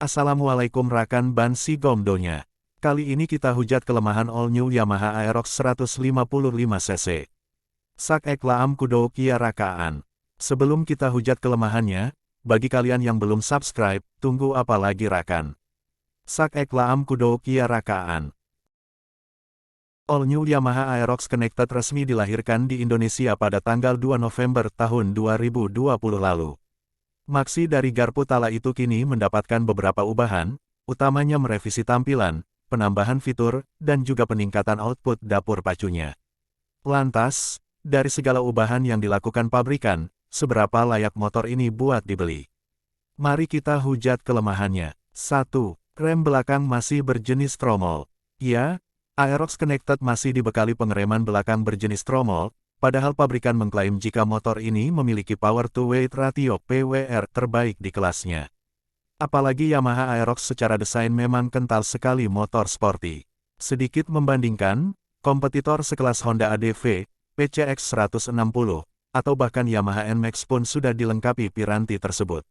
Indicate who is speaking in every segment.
Speaker 1: Assalamualaikum rekan Ban si Gomdonya. Kali ini kita hujat kelemahan all new Yamaha Aerox 155cc. Sak ek laam kudo kia rakaan. Sebelum kita hujat kelemahannya, bagi kalian yang belum subscribe, tunggu apa lagi rakan? Sak ek laam kudo kia rakaan. All new Yamaha Aerox Connected resmi dilahirkan di Indonesia pada tanggal 2 November tahun 2020 lalu. Maksi dari garpu Tala itu kini mendapatkan beberapa ubahan, utamanya merevisi tampilan, penambahan fitur, dan juga peningkatan output dapur pacunya. Lantas, dari segala ubahan yang dilakukan pabrikan, seberapa layak motor ini buat dibeli? Mari kita hujat kelemahannya. 1. Rem belakang masih berjenis tromol. Ya, Aerox Connected masih dibekali pengereman belakang berjenis tromol, padahal pabrikan mengklaim jika motor ini memiliki power to weight ratio (PWR) terbaik di kelasnya. Apalagi Yamaha Aerox secara desain memang kental sekali motor sporty. Sedikit membandingkan, kompetitor sekelas Honda ADV, PCX 160, atau bahkan Yamaha NMAX pun sudah dilengkapi piranti tersebut.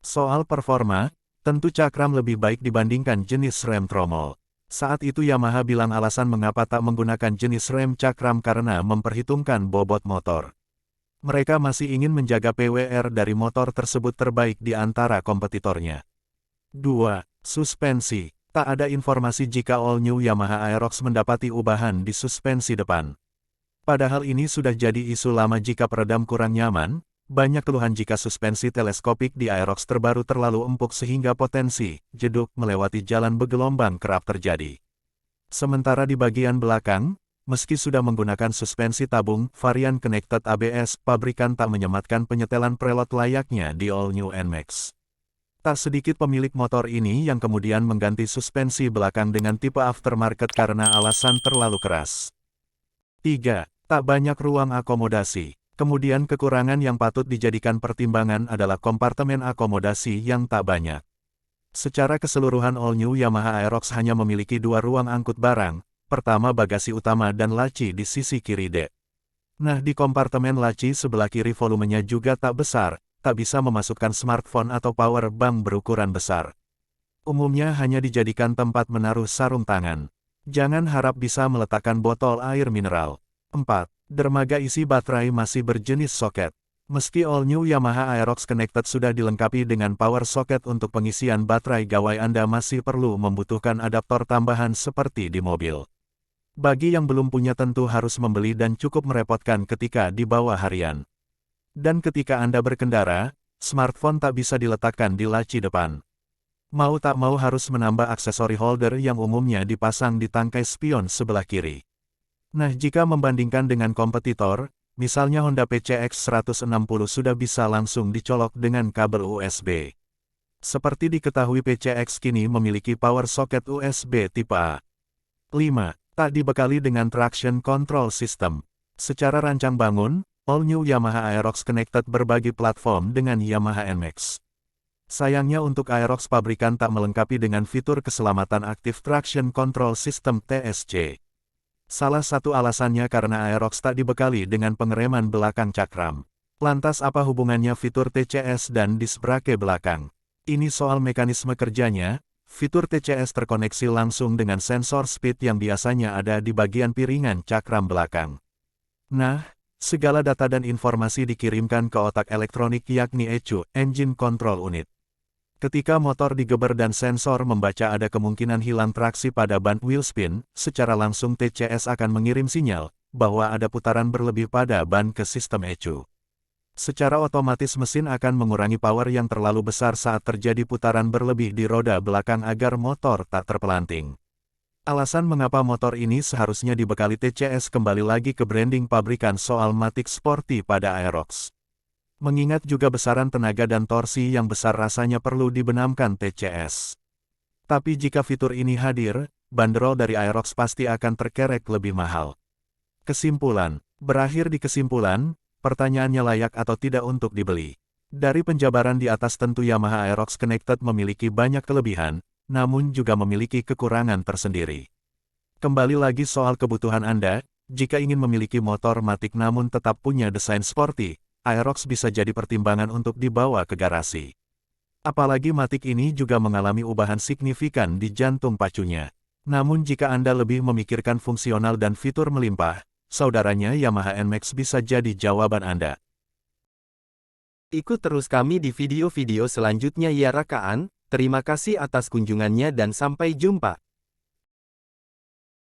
Speaker 1: Soal performa, tentu cakram lebih baik dibandingkan jenis rem tromol. Saat itu Yamaha bilang alasan mengapa tak menggunakan jenis rem cakram karena memperhitungkan bobot motor. Mereka masih ingin menjaga PWR dari motor tersebut terbaik di antara kompetitornya. 2. Suspensi. Tak ada informasi jika all new Yamaha Aerox mendapati ubahan di suspensi depan. Padahal ini sudah jadi isu lama jika peredam kurang nyaman. Banyak keluhan jika suspensi teleskopik di Aerox terbaru terlalu empuk sehingga potensi jeduk melewati jalan bergelombang kerap terjadi. Sementara di bagian belakang, meski sudah menggunakan suspensi tabung varian Connected ABS, pabrikan tak menyematkan penyetelan preload layaknya di all new NMAX. Tak sedikit pemilik motor ini yang kemudian mengganti suspensi belakang dengan tipe aftermarket karena alasan terlalu keras. 3. Tak banyak ruang akomodasi. Kemudian kekurangan yang patut dijadikan pertimbangan adalah kompartemen akomodasi yang tak banyak. Secara keseluruhan all new Yamaha Aerox hanya memiliki 2 ruang angkut barang, pertama bagasi utama dan laci di sisi kiri dek. Nah di kompartemen laci sebelah kiri volumenya juga tak besar, tak bisa memasukkan smartphone atau power bank berukuran besar. Umumnya hanya dijadikan tempat menaruh sarung tangan. Jangan harap bisa meletakkan botol air mineral. 4. Dermaga isi baterai masih berjenis soket. Meski all new Yamaha Aerox Connected sudah dilengkapi dengan power socket untuk pengisian baterai gawai Anda masih perlu membutuhkan adaptor tambahan seperti di mobil. Bagi yang belum punya tentu harus membeli dan cukup merepotkan ketika dibawa harian. Dan ketika Anda berkendara, smartphone tak bisa diletakkan di laci depan. Mau tak mau harus menambah aksesori holder yang umumnya dipasang di tangkai spion sebelah kiri. Nah jika membandingkan dengan kompetitor, misalnya Honda PCX 160 sudah bisa langsung dicolok dengan kabel USB. Seperti diketahui PCX kini memiliki power socket USB tipe A. 5. Tak dibekali dengan traction control system. Secara rancang bangun, all new Yamaha Aerox Connected berbagi platform dengan Yamaha NMAX. Sayangnya untuk Aerox pabrikan tak melengkapi dengan fitur keselamatan aktif traction control system (TSC). Salah satu alasannya karena Aerox tak dibekali dengan pengereman belakang cakram. Lantas apa hubungannya fitur TCS dan disc brake belakang? Ini soal mekanisme kerjanya. Fitur TCS terkoneksi langsung dengan sensor speed yang biasanya ada di bagian piringan cakram belakang. Nah, segala data dan informasi dikirimkan ke otak elektronik yakni ECU, Engine Control Unit. Ketika motor digeber dan sensor membaca ada kemungkinan hilang traksi pada ban wheel spin, secara langsung TCS akan mengirim sinyal bahwa ada putaran berlebih pada ban ke sistem ECU. Secara otomatis mesin akan mengurangi power yang terlalu besar saat terjadi putaran berlebih di roda belakang agar motor tak terpelanting. Alasan mengapa motor ini seharusnya dibekali TCS kembali lagi ke branding pabrikan soal matic sporty pada Aerox. Mengingat juga besaran tenaga dan torsi yang besar rasanya perlu dibenamkan TCS. Tapi jika fitur ini hadir, bandrol dari Aerox pasti akan terkerek lebih mahal. Kesimpulan. Berakhir di kesimpulan, pertanyaannya layak atau tidak untuk dibeli. Dari penjabaran di atas tentu Yamaha Aerox Connected memiliki banyak kelebihan, namun juga memiliki kekurangan tersendiri. Kembali lagi soal kebutuhan Anda, jika ingin memiliki motor matic namun tetap punya desain sporty, Aerox bisa jadi pertimbangan untuk dibawa ke garasi. Apalagi Matic ini juga mengalami ubahan signifikan di jantung pacunya. Namun jika Anda lebih memikirkan fungsional dan fitur melimpah, saudaranya Yamaha NMAX bisa jadi jawaban Anda.
Speaker 2: Ikut terus kami di video-video selanjutnya ya rekan. Terima kasih atas kunjungannya dan sampai jumpa.